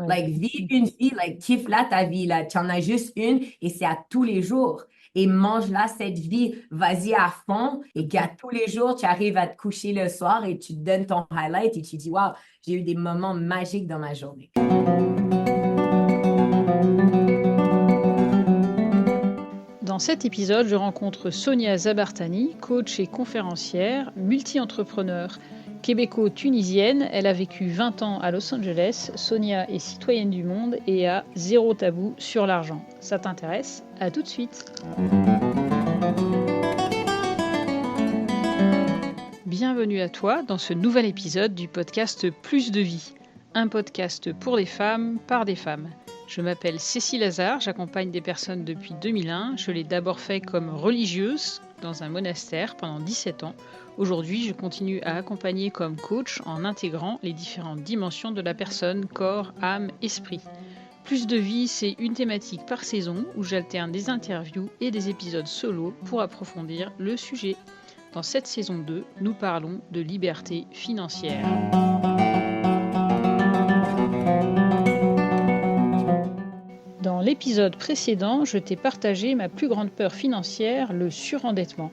Ouais. Like, vis une vie, like, kiffe-la ta vie, là. Tu en as juste une et c'est à tous les jours. Et mange-la, cette vie, vas-y à fond et qu'à tous les jours, tu arrives à te coucher le soir et tu te donnes ton highlight et tu dis, waouh, j'ai eu des moments magiques dans ma journée. Dans cet épisode, je rencontre Sonia Zabartani, coach et conférencière, multi-entrepreneur. Québéco-tunisienne, elle a vécu 20 ans à Los Angeles. Sonia est citoyenne du monde et a zéro tabou sur l'argent. Ça t'intéresse? À tout de suite. Bienvenue à toi dans ce nouvel épisode du podcast Plus de vie. Un podcast pour les femmes, par des femmes. Je m'appelle Cécile Lazare, j'accompagne des personnes depuis 2001. Je l'ai d'abord fait comme religieuse dans un monastère pendant 17 ans. Aujourd'hui, je continue à accompagner comme coach en intégrant les différentes dimensions de la personne, corps, âme, esprit. Plus de vie, c'est une thématique par saison où j'alterne des interviews et des épisodes solo pour approfondir le sujet. Dans cette saison 2, nous parlons de liberté financière. Dans l'épisode précédent, je t'ai partagé ma plus grande peur financière, le surendettement.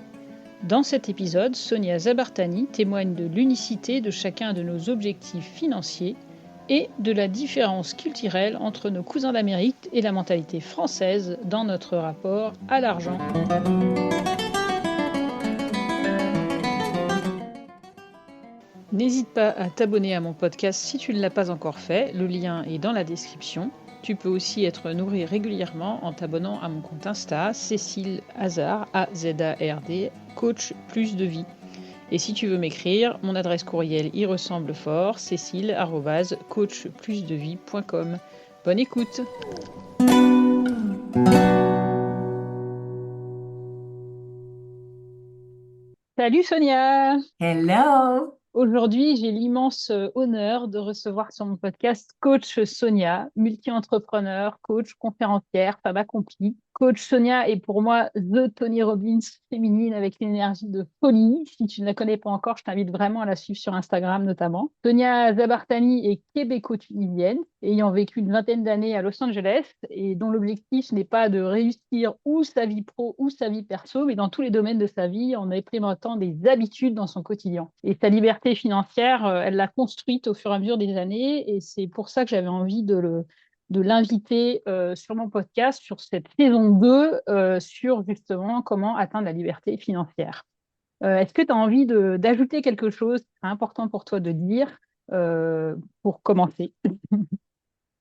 Dans cet épisode, Sonia Zabartani témoigne de l'unicité de chacun de nos objectifs financiers et de la différence culturelle entre nos cousins d'Amérique et la mentalité française dans notre rapport à l'argent. N'hésite pas à t'abonner à mon podcast si tu ne l'as pas encore fait, le lien est dans la description. Tu peux aussi être nourri régulièrement en t'abonnant à mon compte Insta, Cécile Hazard, A-Z-A-R-D, coach plus de vie. Et si tu veux m'écrire, mon adresse courriel y ressemble fort, cécile@coachplusdevie.com. Bonne écoute! Salut Sonia! Hello! Aujourd'hui, j'ai l'immense honneur de recevoir sur mon podcast coach Sonia, multi-entrepreneur, coach, conférencière, femme accomplie. Coach Sonia est pour moi The Tony Robbins féminine avec une énergie de folie. Si tu ne la connais pas encore, je t'invite vraiment à la suivre sur Instagram notamment. Sonia Zabartani est québéco-tunisienne, ayant vécu une vingtaine d'années à Los Angeles et dont l'objectif n'est pas de réussir ou sa vie pro ou sa vie perso, mais dans tous les domaines de sa vie en implémentant des habitudes dans son quotidien. Et sa liberté financière, elle l'a construite au fur et à mesure des années et c'est pour ça que j'avais envie de l'inviter sur mon podcast, sur cette saison 2, sur justement comment atteindre la liberté financière. Est-ce que tu as envie d'ajouter quelque chose qui est important pour toi de dire pour commencer?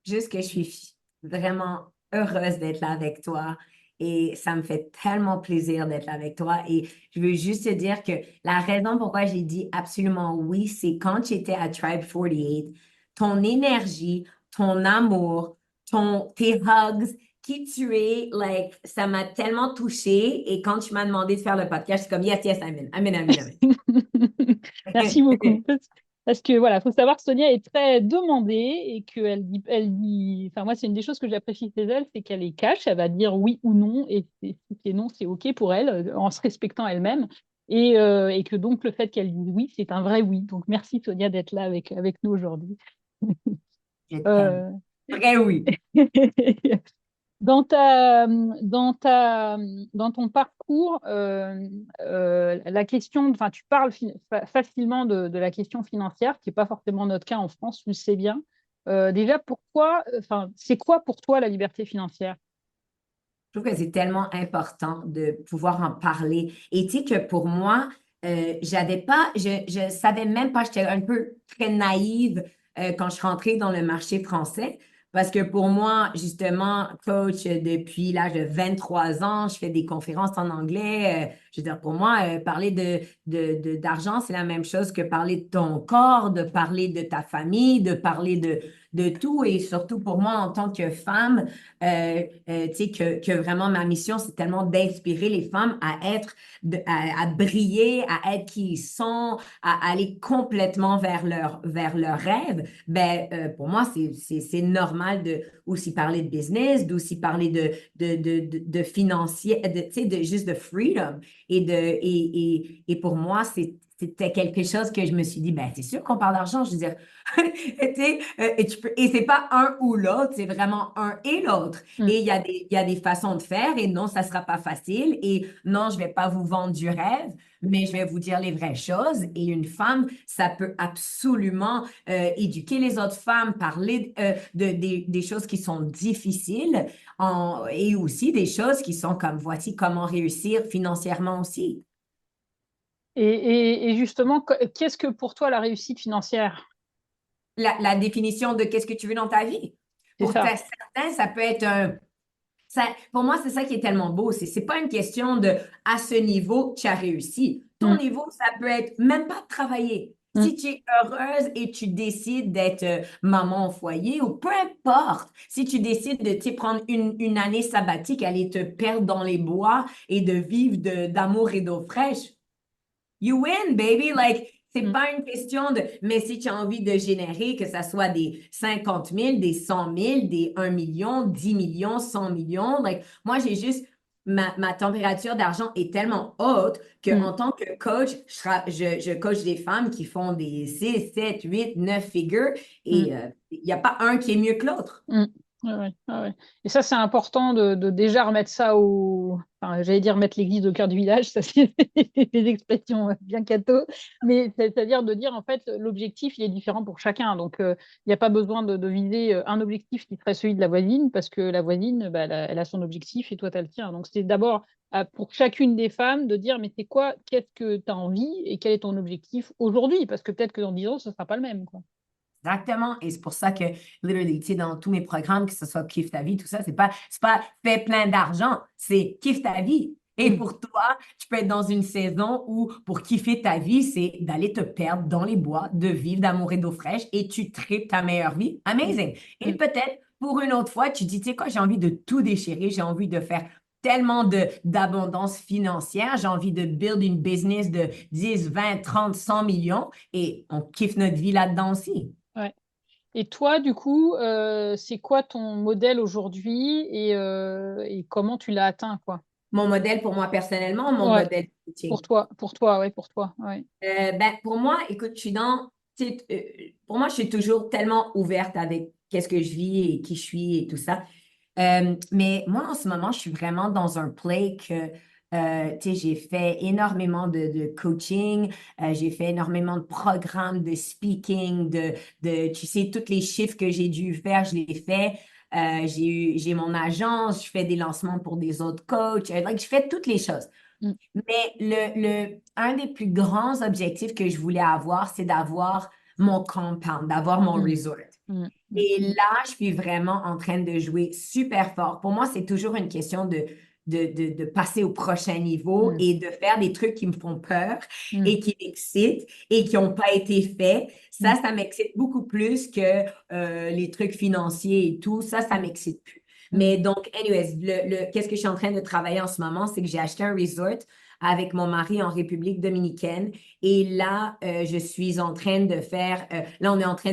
Juste que je suis vraiment heureuse d'être là avec toi et ça me fait tellement plaisir d'être là avec toi. Et je veux juste te dire que la raison pourquoi j'ai dit absolument oui, c'est quand tu étais à Tribe 48, ton énergie, ton amour, tes hugs, qui tu es, like, ça m'a tellement touchée. Et quand tu m'as demandé de faire le podcast, je suis comme yes, yes, amen, amen, amen, Merci beaucoup. amen. Parce que voilà, faut savoir que Sonia est très demandée et enfin moi c'est une des choses que j'apprécie chez elle, c'est qu'elle est cash, elle va dire oui ou non et si c'est non c'est ok pour elle en se respectant elle-même et que donc le fait qu'elle dise oui c'est un vrai oui. Donc merci Sonia d'être là avec nous aujourd'hui. Je t'aime. Euh, Vrai oui. Dans dans ton parcours, la question, enfin, tu parles facilement de la question financière, qui n'est pas forcément notre cas en France, tu le sais bien. Déjà, pourquoi, enfin, c'est quoi pour toi la liberté financière? Je trouve que c'est tellement important de pouvoir en parler. Et tu sais que pour moi, j'avais pas, je savais même pas, j'étais un peu très naïve quand je suis rentrée dans le marché français. Parce que pour moi, justement, coach, depuis l'âge de 23 ans, je fais des conférences en anglais. Je veux dire, pour moi, parler d'argent, c'est la même chose que parler de ton corps, de parler de ta famille, de parler de tout. Et surtout pour moi, en tant que femme, tu sais, que vraiment ma mission, c'est tellement d'inspirer les femmes à être, à briller, à être qui ils sont, à aller complètement vers leur rêve. Ben, pour moi, c'est normal de aussi parler de business, d'aussi parler de financier, tu sais, juste de freedom. Et pour moi, c'était quelque chose que je me suis dit, ben, c'est sûr qu'on parle d'argent. Je veux dire, tu sais, et c'est pas un ou l'autre, c'est vraiment un et l'autre. Mm. Et il y a des façons de faire et non, ça sera pas facile. Et non, je vais pas vous vendre du rêve, mais je vais vous dire les vraies choses. Et une femme, ça peut absolument éduquer les autres femmes, parler des choses qui sont difficiles et aussi des choses qui sont comme, voici comment réussir financièrement aussi. Et justement, qu'est-ce que pour toi la réussite financière? La définition de qu'est-ce que tu veux dans ta vie. C'est Pour ça. certains, ça peut être un... pour moi, c'est ça qui est tellement beau. C'est pas une question de à ce niveau, tu as réussi. Ton Mm, niveau, ça peut être même pas de travailler. mm, Si tu es heureuse et tu décides d'être maman au foyer ou peu importe, si tu décides de tu sais, prendre une année sabbatique, aller te perdre dans les bois et de vivre d'amour et d'eau fraîche, you win, baby. Like, c'est mm. pas une question de, mais si tu as envie de générer, que ça soit des 50 000, des 100 000, des 1 million, 10 millions, 100 millions, like, moi, j'ai juste, ma température d'argent est tellement haute Mm, qu'en tant que coach, je coach des femmes qui font des 6, 7, 8, 9 figures mm, et il n'y a pas un qui est mieux que l'autre. mm. Ouais, ouais, ouais, ouais. Et ça, c'est important de déjà remettre ça au... Enfin, j'allais dire mettre l'église au cœur du village, ça c'est des expressions bien catho, mais c'est-à-dire de dire en fait l'objectif il est différent pour chacun. Donc il n'y a pas besoin de viser un objectif qui serait celui de la voisine parce que la voisine, bah, elle a son objectif et toi tu as le tien. Donc c'est d'abord pour chacune des femmes de dire mais c'est quoi, qu'est-ce que tu as envie et quel est ton objectif aujourd'hui? Parce que peut-être que dans 10 ans, ce ne sera pas le même, quoi. Exactement. Et c'est pour ça que, literally, tu sais, dans tous mes programmes, que ce soit Kiffe ta vie, tout ça, c'est pas fais plein d'argent, c'est kiffe ta vie. Et Mm, pour toi, tu peux être dans une saison où, pour kiffer ta vie, c'est d'aller te perdre dans les bois, de vivre d'amour et d'eau fraîche et tu tripes ta meilleure vie. mm, Amazing. Et mm, peut-être, pour une autre fois, tu dis, tu sais quoi, j'ai envie de tout déchirer, j'ai envie de faire tellement d'abondance financière, j'ai envie de build une business de 10, 20, 30, 100 millions et on kiffe notre vie là-dedans aussi. ouais. Et toi, du coup, c'est quoi ton modèle aujourd'hui et comment tu l'as atteint, quoi? Mon modèle pour moi personnellement, mon Ouais, modèle de coaching. pour toi, ouais, pour toi, ouais. Ben, pour moi, écoute, je suis dans, tu sais, pour moi, je suis toujours tellement ouverte avec qu'est-ce que je vis et qui je suis et tout ça. Mais moi, en ce moment, je suis vraiment dans un play que, tu sais, j'ai fait énormément de coaching, j'ai fait énormément de programmes de speaking, tu sais, tous les chiffres que j'ai dû faire, je les fais. J'ai mon agence, je fais des lancements pour des autres coachs, like, je fais toutes les choses. Mm, Mais un des plus grands objectifs que je voulais avoir, c'est d'avoir mon compound, d'avoir mon mm, resort. mm, mm, Et là, je suis vraiment en train de jouer super fort. Pour moi, c'est toujours une question de passer au prochain niveau mm, et de faire des trucs qui me font peur mm, et qui m'excitent et qui n'ont pas été faits. mm, Ça m'excite beaucoup plus que les trucs financiers et tout. Ça mm, m'excite plus. mm. Mais donc, anyways, qu'est-ce que je suis en train de travailler en ce moment, c'est que j'ai acheté un resort avec mon mari en République dominicaine. Et là, je suis en train de faire, là, on est en train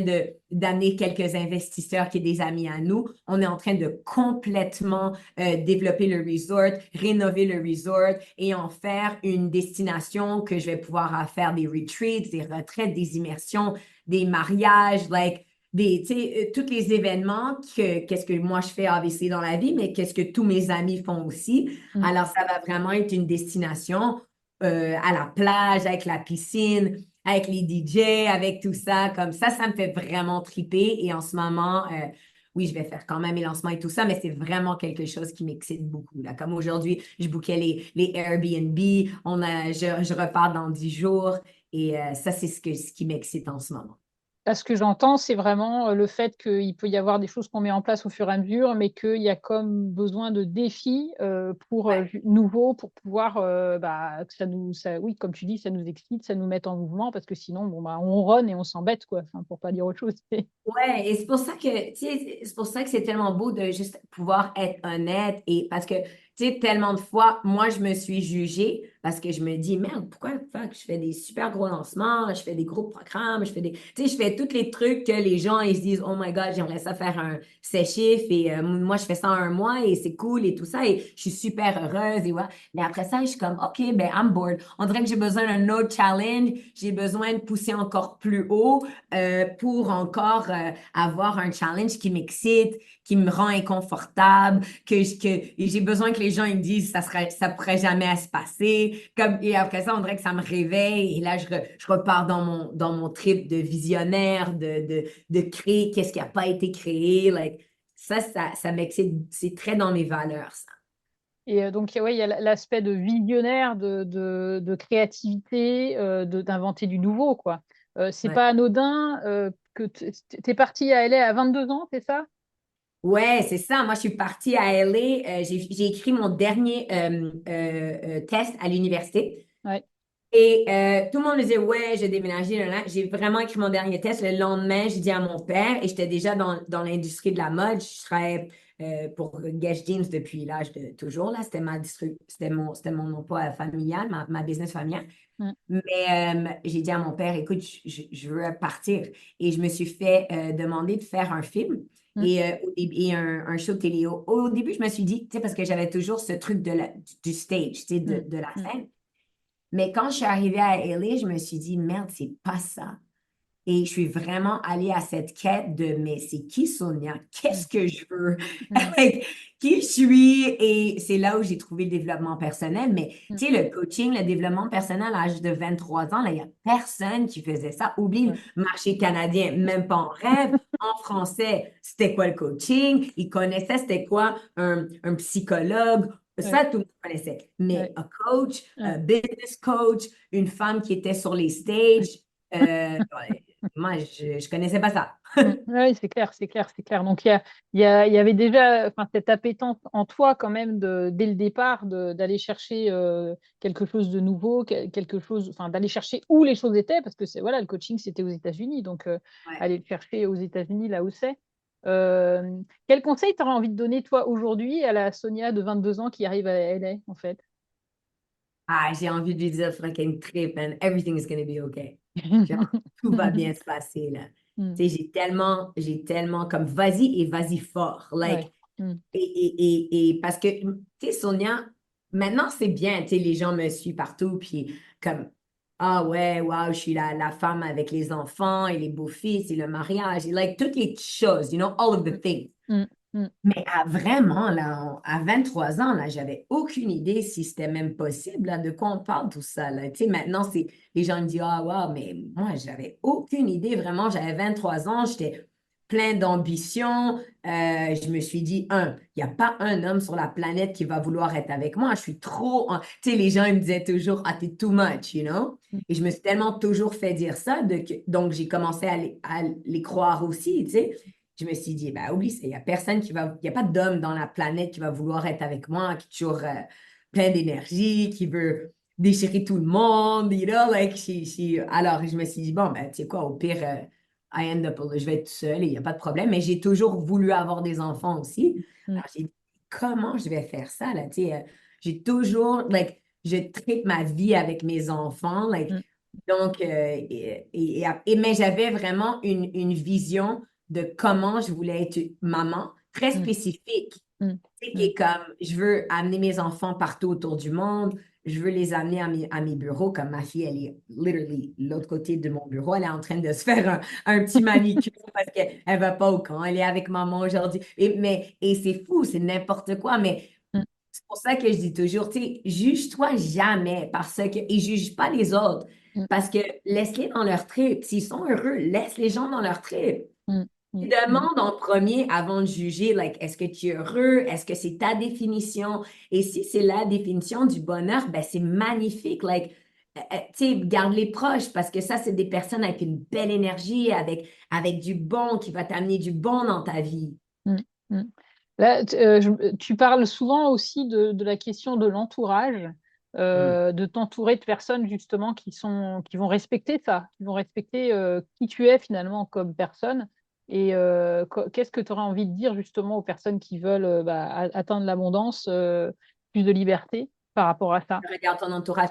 d'amener quelques investisseurs qui sont des amis à nous. On est en train de complètement développer le resort, rénover le resort et en faire une destination que je vais pouvoir faire des retreats, des retraites, des immersions, des mariages, like, tu sais, tous les événements qu'est-ce que moi je fais AVC dans la vie, mais qu'est-ce que tous mes amis font aussi. Mm. Alors, ça va vraiment être une destination à la plage, avec la piscine, avec les DJ, avec tout ça. Comme ça me fait vraiment triper. Et en ce moment, oui, je vais faire quand même mes lancements et tout ça, mais c'est vraiment quelque chose qui m'excite beaucoup. Là. Comme aujourd'hui, je bookais les Airbnb, je repars dans 10 jours. Et ça, c'est ce qui m'excite en ce moment. Là, ce que j'entends, c'est vraiment le fait qu'il peut y avoir des choses qu'on met en place au fur et à mesure, mais qu'il y a comme besoin de défis pour Ouais. nouveaux, pour pouvoir bah, que oui, comme tu dis, ça nous excite, ça nous met en mouvement, parce que sinon, bon, bah, on ronne et on s'embête, quoi. Enfin, pour pas dire autre chose. Ouais, et c'est pour ça que, tu sais, c'est pour ça que c'est tellement beau de juste pouvoir être honnête et parce que tu sais, tellement de fois, moi, je me suis jugée parce que je me dis, merde, pourquoi fuck, je fais des super gros lancements, je fais des gros programmes, je fais des, tu sais, je fais tous les trucs que les gens, ils se disent, oh my God, j'aimerais ça faire un chiffre et moi, je fais ça en un mois et c'est cool et tout ça et je suis super heureuse et ouais. Mais après ça, je suis comme, OK, ben, I'm bored. On dirait que j'ai besoin d'un autre challenge, j'ai besoin de pousser encore plus haut pour encore avoir un challenge qui m'excite, qui me rend inconfortable, que j'ai besoin que les gens ils me disent ça pourrait jamais se passer. Comme, et après ça, on dirait que ça me réveille. Et là, je repars dans mon trip de visionnaire, de créer qu'est-ce qui n'a pas été créé. Like, ça m'excite. C'est très dans mes valeurs, ça. Et donc, ouais, il y a l'aspect de visionnaire, de créativité, d'inventer du nouveau, quoi. C'est Ouais. pas anodin que tu es partie à LA à 22 ans, c'est ça? Ouais, c'est ça. Moi, je suis partie à LA. J'ai écrit mon dernier test à l'université. Ouais. Et tout le monde me disait, ouais, j'ai déménagé. Là, là. J'ai vraiment écrit mon dernier test. Le lendemain, j'ai dit à mon père, et j'étais déjà dans l'industrie de la mode. Je travaillais pour Guess Jeans depuis l'âge de toujours. Là. C'était mon emploi familial, ma business familiale. Mm, Mais j'ai dit à mon père, écoute, je veux partir. Et je me suis fait demander de faire un film mm, et un show de télé. Au début, je me suis dit, tu sais, parce que j'avais toujours ce truc du stage, tu sais, mm, de la mm, scène. Mais quand je suis arrivée à LA, je me suis dit, merde, c'est pas ça. Et je suis vraiment allée à cette quête de, mais c'est qui Sonia? mm, Qu'est-ce que je veux? mm, Like, qui je suis? Et c'est là où j'ai trouvé le développement personnel. Mais mm. tu sais, le coaching, le développement personnel à l'âge de 23 ans, là, il n'y a personne qui faisait ça. Oublie le Ouais, marché canadien, même pas en rêve. En français, c'était quoi le coaching? Ils connaissaient c'était quoi un psychologue. ouais, Ça, tout le monde connaissait. Mais ouais, un coach, ouais. un business coach, une femme qui était sur les stages, ouais, moi, je connaissais pas ça. Oui, c'est clair, c'est clair, c'est clair. Donc, il y avait déjà enfin, cette appétence en toi quand même dès le départ d'aller chercher quelque chose de nouveau, quelque chose, enfin, d'aller chercher où les choses étaient, parce que voilà, le coaching, c'était aux États-Unis. Donc, Ouais. aller le chercher aux États-Unis, là où c'est. Quel conseil tu aurais envie de donner, toi, aujourd'hui, à la Sonia de 22 ans qui arrive à LA, en fait? Ah, j'ai envie de lui dire fucking trip and everything is gonna be okay. Genre, tout va bien se passer, là. Mm. Tu sais, j'ai tellement comme vas-y et vas-y fort. Ouais. Like, Mm. et parce que, tu sais, Sonia, maintenant c'est bien, tu sais, les gens me suivent partout, puis comme, ah ouais, wow, je suis la femme avec les enfants et les beaux-fils et le mariage, et like, toutes les choses, you know, all of the things. Mm. Mm. Mais vraiment, là, à 23 ans, là, j'avais aucune idée si c'était même possible, là, de quoi on parle, tout ça, là. Tu sais, maintenant, les gens me disent, ah, wow, mais moi, j'avais aucune idée, vraiment, j'avais 23 ans, j'étais plein d'ambition. Je me suis dit, il n'y a pas un homme sur la planète qui va vouloir être avec moi. Je suis trop, tu sais, les gens, ils me disaient toujours, ah, t'es too much, you know? Et je me suis tellement toujours fait dire ça, donc j'ai commencé à les croire aussi, tu sais. Je me suis dit, ben oublie ça, il n'y a personne il n'y a pas d'homme dans la planète qui va vouloir être avec moi, qui est toujours plein d'énergie, qui veut déchirer tout le monde, you know, like, alors je me suis dit, bon, ben, tu sais quoi, au pire, I end up, je vais être seule et il n'y a pas de problème, mais j'ai toujours voulu avoir des enfants aussi. Mm. Alors j'ai dit, comment je vais faire ça, là, tu sais, j'ai toujours, like, je tripe ma vie avec mes enfants, like, Mm. donc, mais j'avais vraiment une vision de comment je voulais être maman, très Mm. spécifique. Mm. Tu sais, qui Mm. est comme, je veux amener mes enfants partout autour du monde, je veux les amener à mes bureaux, comme ma fille, elle est literally l'autre côté de mon bureau, elle est en train de se faire un petit manicure parce qu'elle ne va pas au camp, elle est avec maman aujourd'hui. Et c'est fou, c'est n'importe quoi, mais Mm. c'est pour ça que je dis toujours, tu sais, juge-toi jamais parce que, et juge pas les autres, Mm. parce que laisse-les dans leur trip. S'ils sont heureux, laisse les gens dans leur trip. Mm. Tu Mm. Mm. demandes en premier avant de juger, like, est-ce que tu es heureux? Est-ce que c'est ta définition? Et si c'est la définition du bonheur, ben c'est magnifique. Like, tu sais, garde-les proches parce que ça, c'est des personnes avec une belle énergie, avec du bon, qui va t'amener du bon dans ta vie. Mm. Mm. Là, tu parles souvent aussi de la question de l'entourage, Mm. de t'entourer de personnes justement qui vont respecter ça, qui vont respecter qui tu es finalement comme personne. Et qu'est-ce que tu aurais envie de dire justement aux personnes qui veulent atteindre l'abondance? plus de liberté par rapport à ça? Regarde ton entourage.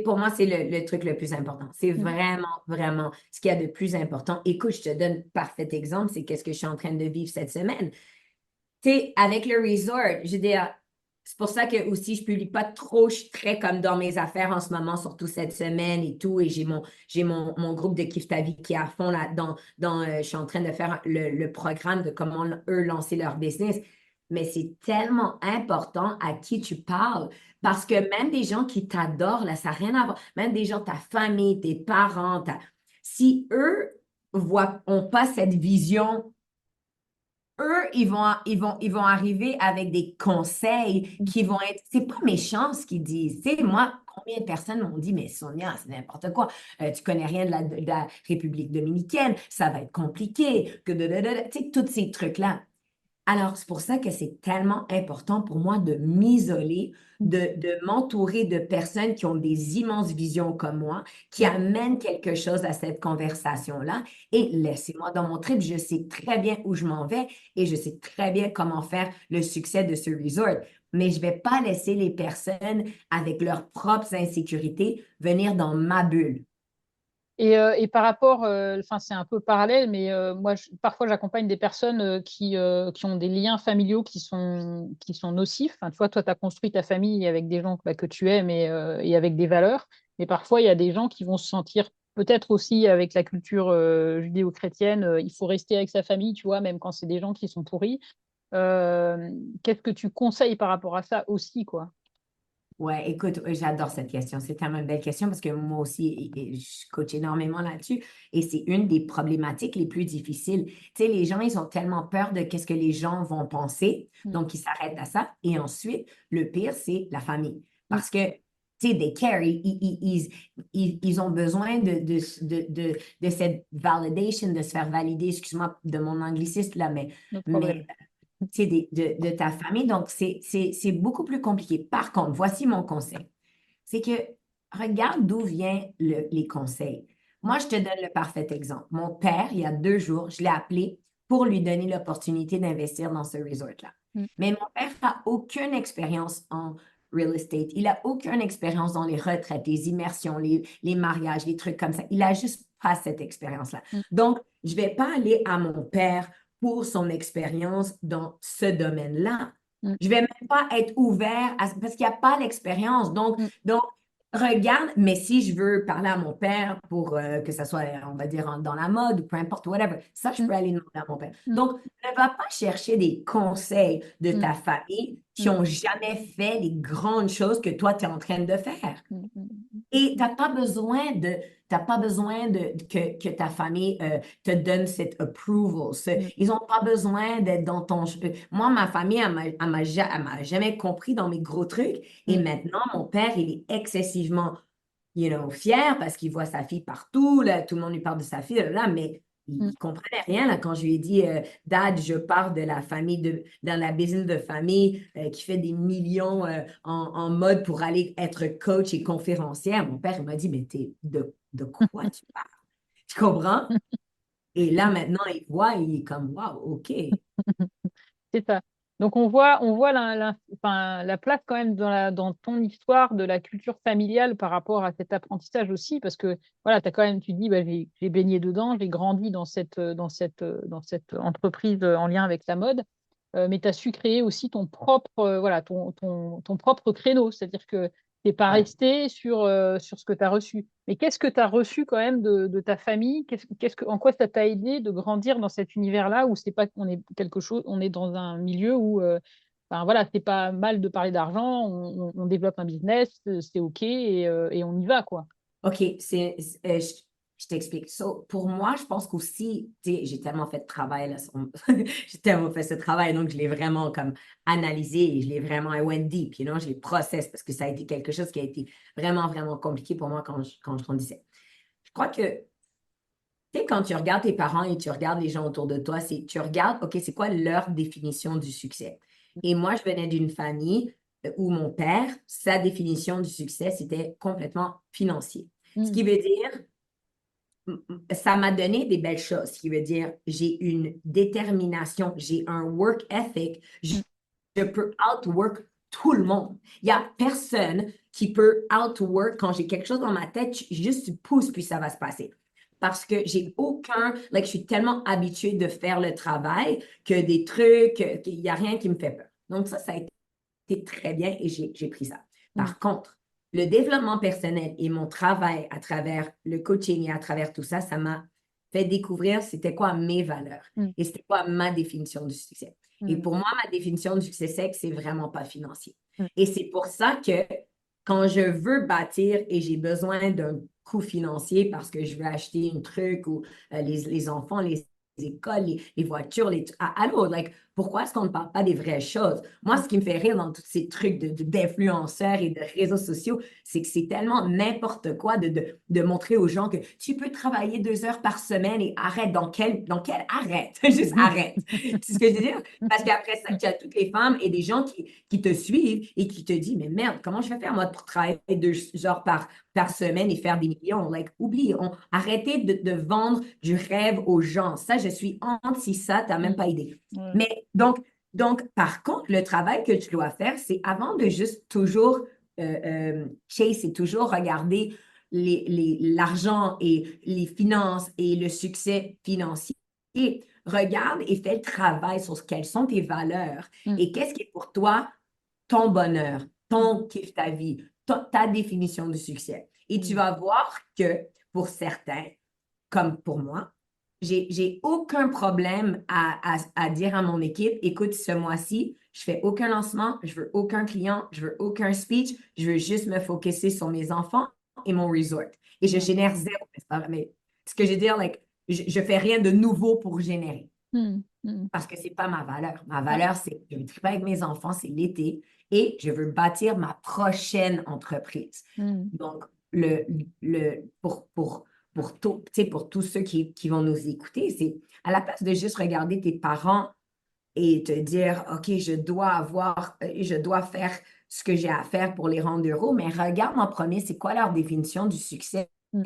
Pour moi, c'est le truc le plus important. C'est Mm. vraiment, vraiment ce qu'il y a de plus important. Écoute, je te donne un parfait exemple, c'est qu'est-ce que je suis en train de vivre cette semaine. Tu sais, avec le resort, je veux dire, c'est pour ça que aussi je publie pas trop, je suis très comme dans mes affaires en ce moment, surtout cette semaine et tout, et j'ai mon groupe de Kiffe ta vie qui est à fond là, je suis en train de faire le programme de comment eux lancer leur business. Mais c'est tellement important à qui tu parles, parce que même des gens qui t'adorent, là, ça n'a rien à voir, même des gens, ta famille, tes parents, si eux ont pas cette vision, eux, ils vont arriver avec des conseils qui vont être, c'est pas méchant ce qu'ils disent. Tu sais, moi, combien de personnes m'ont dit, mais Sonia, c'est n'importe quoi. Tu connais rien de la République dominicaine, ça va être compliqué, tu sais, tous ces trucs-là. Alors, c'est pour ça que c'est tellement important pour moi de m'isoler, de m'entourer de personnes qui ont des immenses visions comme moi, qui amènent quelque chose à cette conversation-là. Et laissez-moi dans mon trip, je sais très bien où je m'en vais et je sais très bien comment faire le succès de ce resort. Mais je ne vais pas laisser les personnes avec leurs propres insécurités venir dans ma bulle. Et par rapport, enfin c'est un peu parallèle, mais moi parfois j'accompagne des personnes qui ont des liens familiaux qui sont nocifs. Enfin, tu vois, toi tu as construit ta famille avec des gens que tu aimes et avec des valeurs, mais parfois il y a des gens qui vont se sentir peut-être aussi avec la culture judéo-chrétienne, il faut rester avec sa famille, tu vois, même quand c'est des gens qui sont pourris. Qu'est-ce que tu conseilles par rapport à ça aussi, quoi? Ouais, écoute, j'adore cette question. C'est tellement une belle question parce que moi aussi, je coach énormément là-dessus et c'est une des problématiques les plus difficiles. Tu sais, les gens, ils ont tellement peur de qu'est-ce que les gens vont penser, Mm. donc ils s'arrêtent à ça. Et ensuite, le pire, c'est la famille. Mm. Parce que, tu sais, they care, ils ont besoin de cette validation, de se faire valider, excuse-moi de mon anglicisme là, mais, No mais problème. tu sais, de ta famille. Donc, c'est beaucoup plus compliqué. Par contre, voici mon conseil. C'est que regarde d'où viennent les conseils. Moi, je te donne le parfait exemple. Mon père, il y a 2 jours, je l'ai appelé pour lui donner l'opportunité d'investir dans ce resort-là. Mm. Mais mon père n'a aucune expérience en real estate. Il n'a aucune expérience dans les retraites, les immersions, les mariages, les trucs comme ça. Il n'a juste pas cette expérience-là. Mm. Donc, je ne vais pas aller à mon père pour son expérience dans ce domaine-là. Mm. Je ne vais même pas être ouvert parce qu'il n'y a pas l'expérience. Mm. Donc, regarde, mais si je veux parler à mon père pour que ça soit, on va dire, dans la mode ou peu importe, whatever, ça, je Mm. peux aller demander à mon père. Mm. Donc, ne va pas chercher des conseils de Mm. ta famille qui Mm. n'ont jamais fait les grandes choses que toi, tu es en train de faire. Mm. Mm. Et t'as pas besoin que ta famille te donne cet approval. Mm. Ils n'ont pas besoin d'être dans ton... Moi, ma famille, elle m'a jamais compris dans mes gros trucs. Et Mm. maintenant, mon père, il est excessivement, fier parce qu'il voit sa fille partout. Là, tout le monde lui parle de sa fille, là, mais il Mm. ne comprenait rien là, quand je lui ai dit, Dad, je pars de la famille, dans la business de famille qui fait des millions en mode pour aller être coach et conférencière. Mon père, il m'a dit, mais de quoi tu parles? Tu comprends? Et là, maintenant, il voit, il est comme, wow, OK. C'est ça. Donc on voit enfin, la place quand même dans ton histoire de la culture familiale par rapport à cet apprentissage aussi, parce que voilà, as quand même, tu dis, bah, j'ai baigné dedans, j'ai grandi dans cette entreprise en lien avec la mode, mais tu as su créer aussi ton propre, voilà, ton propre créneau, c'est-à-dire que tu n'es pas Ouais. resté sur ce que tu as reçu. Mais qu'est-ce que tu as reçu quand même de ta famille? En quoi ça t'a aidé de grandir dans cet univers-là où c'est pas on est quelque chose, on est dans un milieu où enfin, voilà, c'est pas mal de parler d'argent, on développe un business, c'est OK et on y va, quoi. OK, je t'explique. So, pour moi, je pense qu'aussi, tu sais, j'ai tellement fait de travail, là, j'ai tellement fait ce travail, donc je l'ai vraiment comme analysé et je l'ai vraiment, I went deep, je l'ai process parce que ça a été quelque chose qui a été vraiment, vraiment compliqué pour moi quand je grandissais. Je crois que, tu sais, quand tu regardes tes parents et tu regardes les gens autour de toi, tu regardes, OK, c'est quoi leur définition du succès? Et moi, je venais d'une famille où mon père, sa définition du succès, c'était complètement financier. Ce Mm. qui veut dire, ça m'a donné des belles choses, ce qui veut dire, j'ai une détermination, j'ai un work ethic, je peux outwork tout le monde. Il n'y a personne qui peut outwork quand j'ai quelque chose dans ma tête, juste tu pousses, puis ça va se passer. Parce que j'ai aucun, like, je suis tellement habituée de faire le travail que des trucs, qu'il n'y a rien qui me fait peur. Donc ça a été très bien et j'ai pris ça. Mm. Par contre, le développement personnel et mon travail à travers le coaching et à travers tout ça, ça m'a fait découvrir c'était quoi mes valeurs Mm. et c'était quoi ma définition du succès. Et Mm. pour moi, ma définition du succès, c'est que c'est vraiment pas financier. Mm. Et c'est pour ça que quand je veux bâtir et j'ai besoin d'un coût financier parce que je veux acheter un truc ou les enfants, les écoles, les voitures, allô, like, pourquoi est-ce qu'on ne parle pas des vraies choses? Moi, ce qui me fait rire dans tous ces trucs d'influenceurs et de réseaux sociaux, c'est que c'est tellement n'importe quoi de montrer aux gens que tu peux travailler 2 heures par semaine et arrête. Dans quel arrête? Juste arrête. C'est ce que je veux dire? Parce qu'après ça, tu as toutes les femmes et des gens qui te suivent et qui te disent, mais merde, comment je vais faire moi pour travailler 2 heures par semaine et faire des millions? Like, oublie, arrêtez de vendre du rêve aux gens. Ça, je suis anti ça, tu n'as même pas idée. Ouais. Mais donc, par contre, le travail que tu dois faire, c'est avant de juste toujours chase et toujours regarder l'argent et les finances et le succès financier. Regarde et fais le travail sur quelles sont tes valeurs Mm. et qu'est-ce qui est pour toi ton bonheur, ton kiff, ta vie, ta définition du succès. Et tu Mm. vas voir que pour certains, comme pour moi, j'ai aucun problème à dire à mon équipe, écoute, ce mois-ci, je fais aucun lancement, je veux aucun client, je veux aucun speech, je veux juste me focuser sur mes enfants et mon resort. Et je génère zéro. Mais ce que je veux dire, like, je fais rien de nouveau pour générer Mm. Mm. parce que c'est pas ma valeur. Ma Ouais. valeur, c'est que je veux triper avec mes enfants, c'est l'été et je veux bâtir ma prochaine entreprise. Mm. Donc, pour tous ceux qui vont nous écouter, c'est à la place de juste regarder tes parents et te dire, OK, je dois faire ce que j'ai à faire pour les rendre heureux, mais regarde en premier, c'est quoi leur définition du succès? Mm.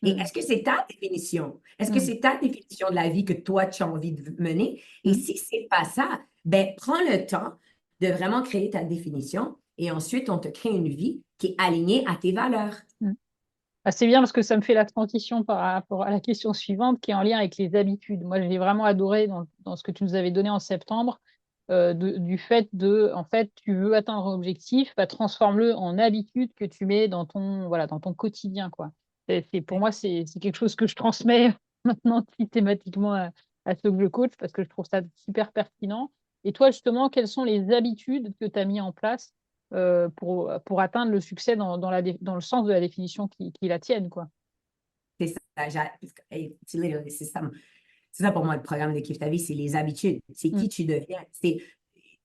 Et Mm. est-ce que c'est ta définition? Est-ce que Mm. c'est ta définition de la vie que toi, tu as envie de mener? Et Mm. si c'est pas ça, ben, prends le temps de vraiment créer ta définition et ensuite, on te crée une vie qui est alignée à tes valeurs. Mm. Ah, c'est bien parce que ça me fait la transition par rapport à la question suivante qui est en lien avec les habitudes. Moi, j'ai vraiment adoré dans ce que tu nous avais donné en septembre, du fait en fait, tu veux atteindre un objectif, bah, transforme-le en habitude que tu mets voilà, dans ton quotidien, quoi. Pour moi, c'est quelque chose que je transmets maintenant systématiquement à ceux que je coach parce que je trouve ça super pertinent. Et toi, justement, quelles sont les habitudes que tu as mis en place pour atteindre le succès dans le sens de la définition qui la tienne, quoi. C'est ça, hey, c'est ça pour moi le programme de Kiffe ta vie, c'est les habitudes. C'est Mm. qui tu deviens. Tu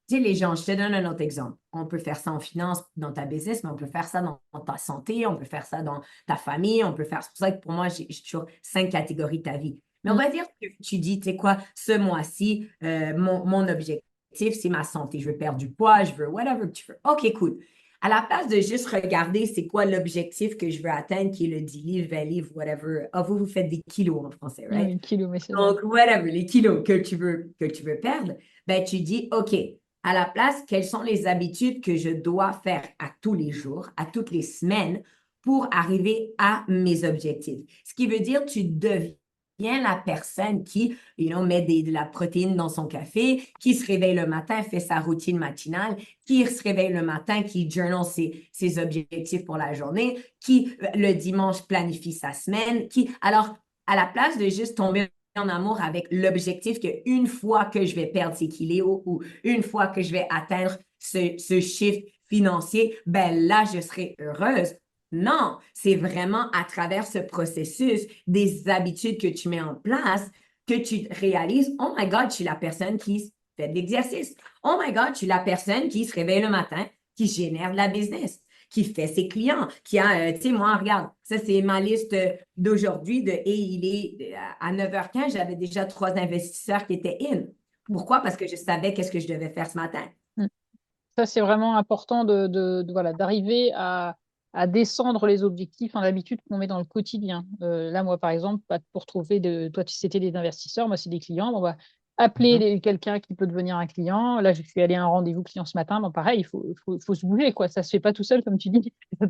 sais, les gens, je te donne un autre exemple. On peut faire ça en finance dans ta business, mais on peut faire ça dans ta santé, on peut faire ça dans ta famille, on peut faire. C'est pour ça que pour moi, j'ai toujours 5 catégories de ta vie. Mais on Mm. va dire que tu dis, tu sais quoi, ce mois-ci, mon objectif, c'est ma santé. Je veux perdre du poids, je veux whatever que tu veux. OK, cool. À la place de juste regarder c'est quoi l'objectif que je veux atteindre, qui est le 10 livres, 20 livres, whatever. Ah, vous faites des kilos en français, right? Oui, kilo, mais c'est vrai. Donc, whatever, les kilos que tu veux perdre, ben, tu dis, OK, à la place, quelles sont les habitudes que je dois faire à tous les jours, à toutes les semaines pour arriver à mes objectifs? Ce qui veut dire, tu deviens la personne qui, met de la protéine dans son café, qui se réveille le matin, fait sa routine matinale, qui se réveille le matin, qui journal ses objectifs pour la journée, qui le dimanche planifie sa semaine, alors, à la place de juste tomber en amour avec l'objectif qu'une fois que je vais perdre ces kilos ou une fois que je vais atteindre ce chiffre financier, ben là, je serai heureuse. Non, c'est vraiment à travers ce processus, des habitudes que tu mets en place, que tu réalises, oh my God, je suis la personne qui fait de l'exercice. Oh my God, je suis la personne qui se réveille le matin, qui génère de la business, qui fait ses clients, qui a, tu sais, moi, regarde, ça, c'est ma liste d'aujourd'hui et il est à 9h15, j'avais déjà 3 investisseurs qui étaient in. Mm. Pourquoi? Parce que je savais qu'est-ce que je devais faire ce matin. Mm. Ça, c'est vraiment important voilà, d'arriver à descendre les objectifs en habitude qu'on met dans le quotidien. Là, moi, par exemple, pour trouver toi, c'était des investisseurs, moi, c'est des clients. Bon, bah, appeler quelqu'un qui peut devenir un client. Là, je suis allée à un rendez-vous client ce matin. Bon, pareil, faut se bouger, quoi. Ça se fait pas tout seul, comme tu dis. Ça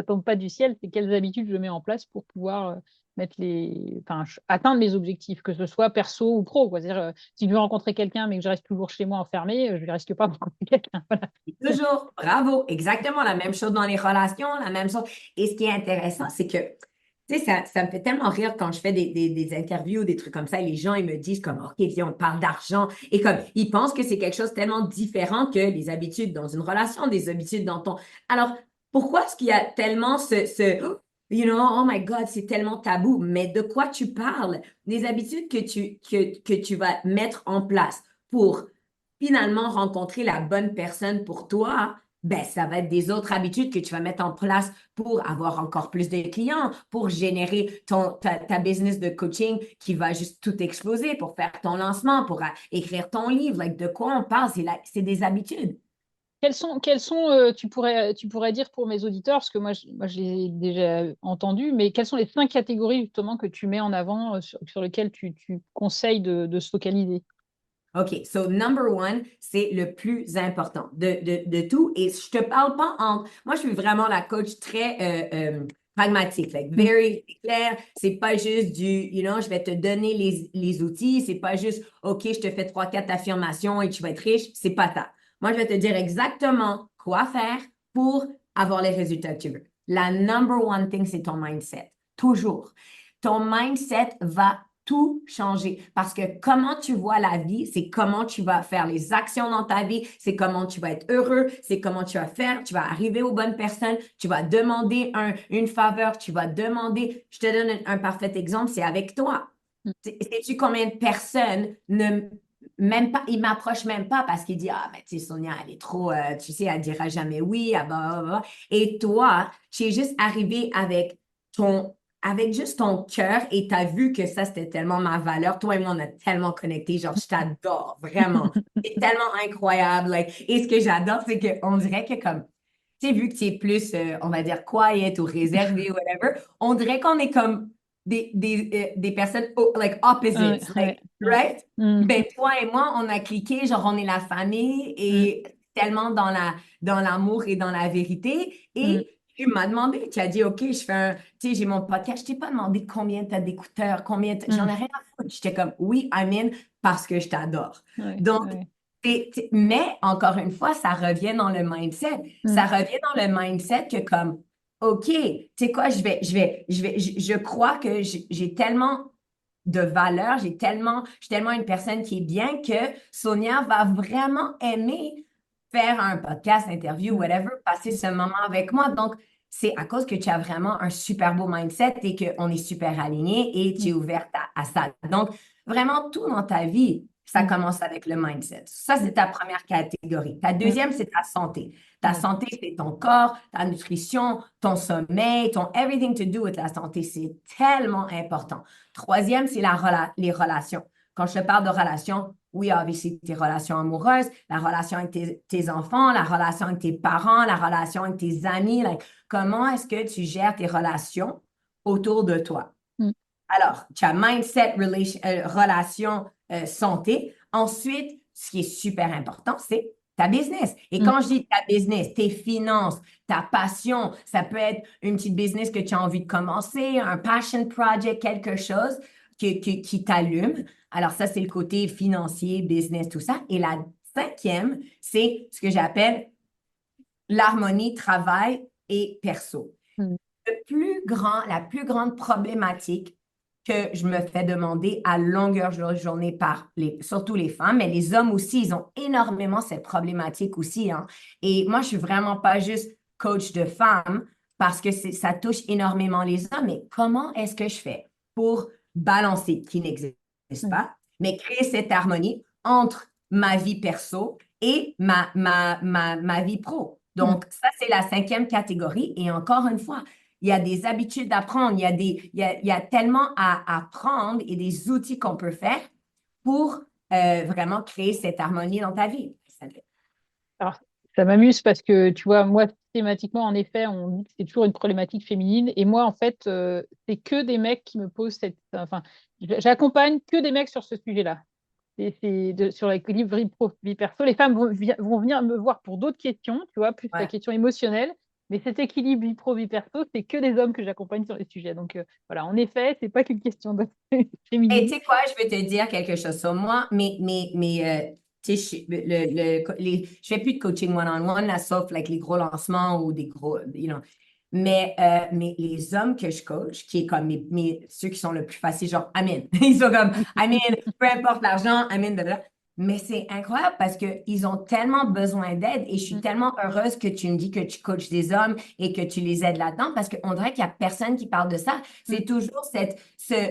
tombe pas du ciel. C'est quelles habitudes je mets en place pour pouvoir atteindre mes objectifs, que ce soit perso ou pro, quoi. C'est-à-dire, si je veux rencontrer quelqu'un, mais que je reste toujours chez moi enfermée, je ne risque pas de rencontrer quelqu'un. Voilà. Toujours, bravo, exactement la même chose dans les relations, la même chose. Et ce qui est intéressant, c'est que, tu sais, ça me fait tellement rire quand je fais des interviews, des trucs comme ça, et les gens, ils me disent comme, OK, viens, on parle d'argent. Et comme, ils pensent que c'est quelque chose tellement différent que les habitudes dans une relation, des habitudes dans ton... Alors, pourquoi est-ce qu'il y a tellement you know, oh my God, c'est tellement tabou, mais de quoi tu parles? Des habitudes que tu vas mettre en place pour finalement rencontrer la bonne personne pour toi, ben, ça va être des autres habitudes que tu vas mettre en place pour avoir encore plus de clients, pour générer ta business de coaching qui va juste tout exploser, pour faire ton lancement, pour écrire ton livre. Like, de quoi on parle? C'est des habitudes. Tu pourrais dire pour mes auditeurs, parce que moi, je les ai déjà entendus, mais quelles sont les 5 catégories justement que tu mets en avant, sur lesquelles tu conseilles de se focaliser? OK, so number one, c'est le plus important de tout. Et je te parle pas en... Moi, je suis vraiment la coach très pragmatique, like Mm. very clair. C'est pas juste je vais te donner les outils. C'est pas juste, OK, je te fais 3, 4 affirmations et tu vas être riche. C'est pas ça. Moi, je vais te dire exactement quoi faire pour avoir les résultats que tu veux. La number one thing, c'est ton mindset. Toujours. Ton mindset va tout changer. Parce que comment tu vois la vie, c'est comment tu vas faire les actions dans ta vie, c'est comment tu vas être heureux, c'est comment tu vas faire, tu vas arriver aux bonnes personnes, tu vas demander une faveur, tu vas demander, je te donne un parfait exemple, c'est avec toi. Sais-tu combien de personnes même pas, ils m'approchent même pas parce qu'ils disent, ah, mais tu sais, Sonia, elle est trop, tu sais, elle dira jamais oui, ah, bah. Et toi, tu es juste arrivé avec juste ton cœur et tu as vu que ça, c'était tellement ma valeur. Toi et moi, on a tellement connecté. Genre, je t'adore, vraiment. C'est tellement incroyable. Like, et ce que j'adore, c'est qu'on dirait que comme, tu sais, vu que tu es plus, on va dire, quiet ou réservé ou whatever, on dirait qu'on est comme des personnes, like, Ouais, opposites. ouais, Like, ouais. right? Mm, Ben, toi et moi, on a cliqué, genre, on est la famille mm, et tellement dans l'amour et dans la vérité. mm, Et tu m'as demandé, tu as dit, OK, tu sais, j'ai mon podcast. Je t'ai pas demandé combien tu as d'écouteurs, j'en mm. ai rien à foutre. J'étais comme, oui, I'm in parce que je t'adore. Ouais, Donc, ouais. mais encore une fois, ça revient dans le mindset. Mm, Ça revient dans le mindset que comme, OK, tu sais quoi, je crois que j'ai tellement de valeur, je suis tellement une personne qui est bien que Sonia va vraiment aimer faire un podcast, interview, mm, whatever, passer ce moment avec moi. Donc, c'est à cause que tu as vraiment un super beau mindset et qu'on est super aligné et tu es mm, ouverte à ça. Donc, vraiment, tout dans ta vie, ça mm, commence avec le mindset. Ça, mm, c'est ta première catégorie. Ta mm. deuxième, c'est ta santé. Ta Ouais. santé, c'est ton corps, ta nutrition, ton sommeil, ton everything to do with la santé. C'est tellement important. Troisième, c'est les relations. Quand je te parle de relations, oui, obviously, tes relations amoureuses, la relation avec tes enfants, la relation avec tes parents, la relation avec tes amis. Like, comment est-ce que tu gères tes relations autour de toi? Mm, Alors, tu as mindset, relation, santé. Ensuite, ce qui est super important, c'est ta business. Et mm, quand je dis ta business, tes finances, ta passion, ça peut être une petite business que tu as envie de commencer, un passion project, quelque chose qui t'allume. Alors, ça, c'est le côté financier, business, tout ça. Et la cinquième, c'est ce que j'appelle l'harmonie travail et perso. mm. La plus grande problématique que je me fais demander à longueur de journée surtout les femmes, mais les hommes aussi, ils ont énormément cette problématique aussi, hein. Et moi, je suis vraiment pas juste coach de femmes parce que ça touche énormément les hommes, mais comment est-ce que je fais pour balancer, qui n'existe Ouais. pas, mais créer cette harmonie entre ma vie perso et ma vie pro. Mm. Donc, ça, c'est la cinquième catégorie. Et encore une fois, il y a des habitudes à prendre, il y a tellement à apprendre et des outils qu'on peut faire pour vraiment créer cette harmonie dans ta vie. Alors, ça m'amuse parce que, tu vois, moi, systématiquement, en effet, on dit que c'est toujours une problématique féminine. Et moi, en fait, c'est que des mecs qui me posent cette. Enfin, j'accompagne que des mecs sur ce sujet-là. sur l'équilibre vie pro, vie perso. Les femmes vont venir me voir pour d'autres questions, tu vois, plus la Ouais. question émotionnelle. Mais cet équilibre vie pro, vie perso, c'est que des hommes que j'accompagne sur les sujets. Donc voilà, en effet, c'est pas qu'une question de Et tu féminisme. sais quoi, je vais te dire quelque chose sur moi, tu sais, je fais plus de coaching one-on-one, là, sauf like, les gros lancements ou des gros, mais les hommes que je coach, qui est comme ceux qui sont le plus faciles, genre, Amin, ils sont comme, Amin, peu importe l'argent, Amin, blablabla. Mais c'est incroyable parce qu'ils ont tellement besoin d'aide et je suis Mm, tellement heureuse que tu me dis que tu coaches des hommes et que tu les aides là-dedans parce qu'on dirait qu'il n'y a personne qui parle de ça. mm, C'est toujours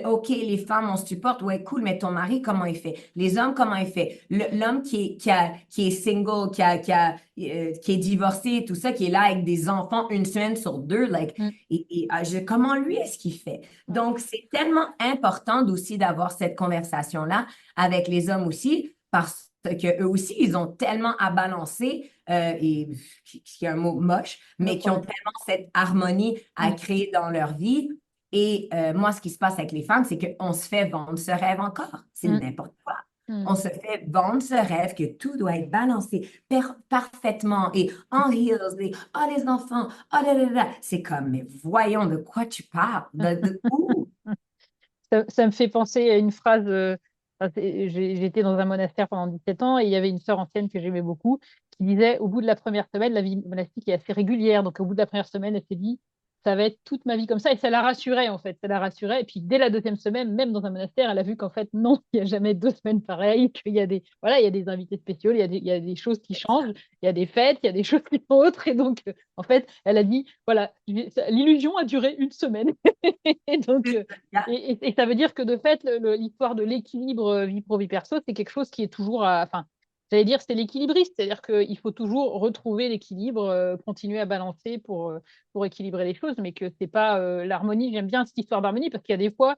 OK, les femmes, on se supporte, ouais, cool, mais ton mari, comment il fait? Les hommes, comment il fait? L'homme qui est single, qui est divorcé, et tout ça, qui est là avec des enfants une semaine sur deux, like, mm. comment lui est-ce qu'il fait? Ouais. Donc, c'est tellement important aussi d'avoir cette conversation-là avec les hommes aussi, parce que eux aussi, ils ont tellement à balancer, et qui est un mot moche, Le mais qui ont problème. tellement cette harmonie à Mm, créer dans leur vie. Et moi, ce qui se passe avec les femmes, c'est qu'on se fait vendre ce rêve encore. C'est mm, n'importe quoi. mm. On se fait vendre ce rêve que tout doit être balancé parfaitement et en heels, et oh les enfants, oh là là là. C'est comme, mais voyons de quoi tu parles, de où? Ça me fait penser à une phrase. Enfin, j'étais dans un monastère pendant 17 ans et il y avait une sœur ancienne que j'aimais beaucoup qui disait au bout de la première semaine, la vie monastique est assez régulière. Donc, au bout de la première semaine, elle s'est dit, ça va être toute ma vie comme ça. Et ça la rassurait, en fait. Ça la rassurait. Et puis, dès la deuxième semaine, même dans un monastère, elle a vu qu'en fait, non, il n'y a jamais 2 semaines pareilles, qu'il y a voilà, il y a des invités spéciaux, il y a des choses qui changent, il y a des fêtes, il y a des choses qui sont autres. Et donc, en fait, elle a dit, voilà, l'illusion a duré une semaine. Et donc, et ça veut dire que de fait, l'histoire de l'équilibre vie pro-vie perso, c'est quelque chose qui est toujours, enfin, j'allais dire, c'est l'équilibriste, c'est-à-dire qu'il faut toujours retrouver l'équilibre, continuer à balancer pour équilibrer les choses, mais que c'est pas l'harmonie. J'aime bien cette histoire d'harmonie parce qu'il y a des fois,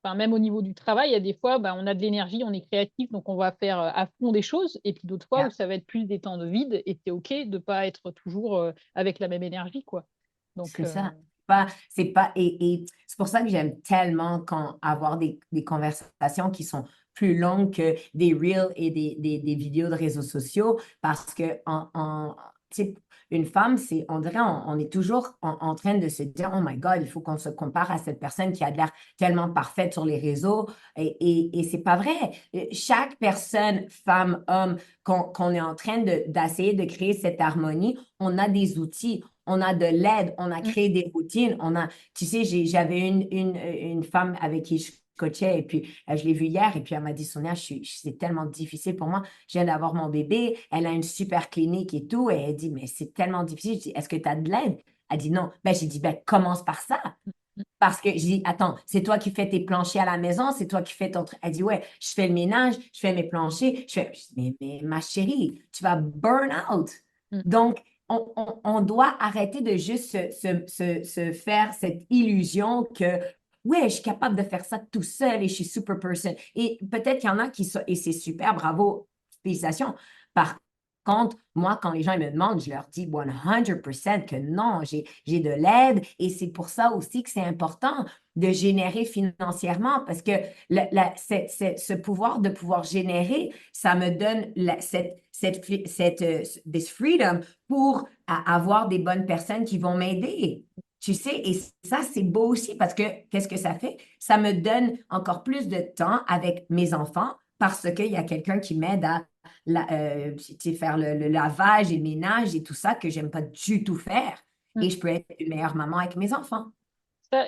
enfin, même au niveau du travail, il y a des fois, bah, on a de l'énergie, on est créatif, donc on va faire à fond des choses, et puis d'autres fois où Yeah. ça va être plus des temps de vide, et c'est OK de pas être toujours avec la même énergie, quoi. Donc, C'est ça. Et c'est pour ça que j'aime tellement avoir des conversations qui sont plus longues que des reels et des vidéos de réseaux sociaux parce que tu sais, une femme, on dirait, on est toujours en train de se dire, oh my God, il faut qu'on se compare à cette personne qui a l'air tellement parfaite sur les réseaux. Et c'est pas vrai. Chaque personne, femme, homme, qu'on est en train d'essayer de créer cette harmonie, on a des outils, on a de l'aide, on a mm, créé des routines, tu sais, j'avais une femme avec qui je coachais et puis je l'ai vue hier et puis elle m'a dit, Sonia, c'est tellement difficile pour moi, je viens d'avoir mon bébé, elle a une super clinique et tout, et elle dit, mais c'est tellement difficile, je dis, est-ce que tu as de l'aide? Elle dit non. Ben, j'ai dit, ben, commence par ça. Parce que j'ai dit, attends, c'est toi qui fais tes planchers à la maison, c'est toi qui fais ton truc. Elle dit, ouais, je fais le ménage, je fais mes planchers. Je dis, mais ma chérie, tu vas burn out. mm, Donc, on doit arrêter de juste se faire cette illusion que, ouais, je suis capable de faire ça tout seul et je suis super person. Et peut-être qu'il y en a qui sont, et c'est super, bravo, félicitations. Par contre, moi, quand les gens me demandent, je leur dis 100% que non, j'ai de l'aide et c'est pour ça aussi que c'est important de générer financièrement parce que ce pouvoir de pouvoir générer, ça me donne this freedom pour avoir des bonnes personnes qui vont m'aider. Tu sais, et ça, c'est beau aussi parce que qu'est-ce que ça fait? Ça me donne encore plus de temps avec mes enfants parce qu'il y a quelqu'un qui m'aide à tu sais, faire le lavage et le ménage et tout ça que j'aime pas du tout faire. mm. Et je peux être une meilleure maman avec mes enfants.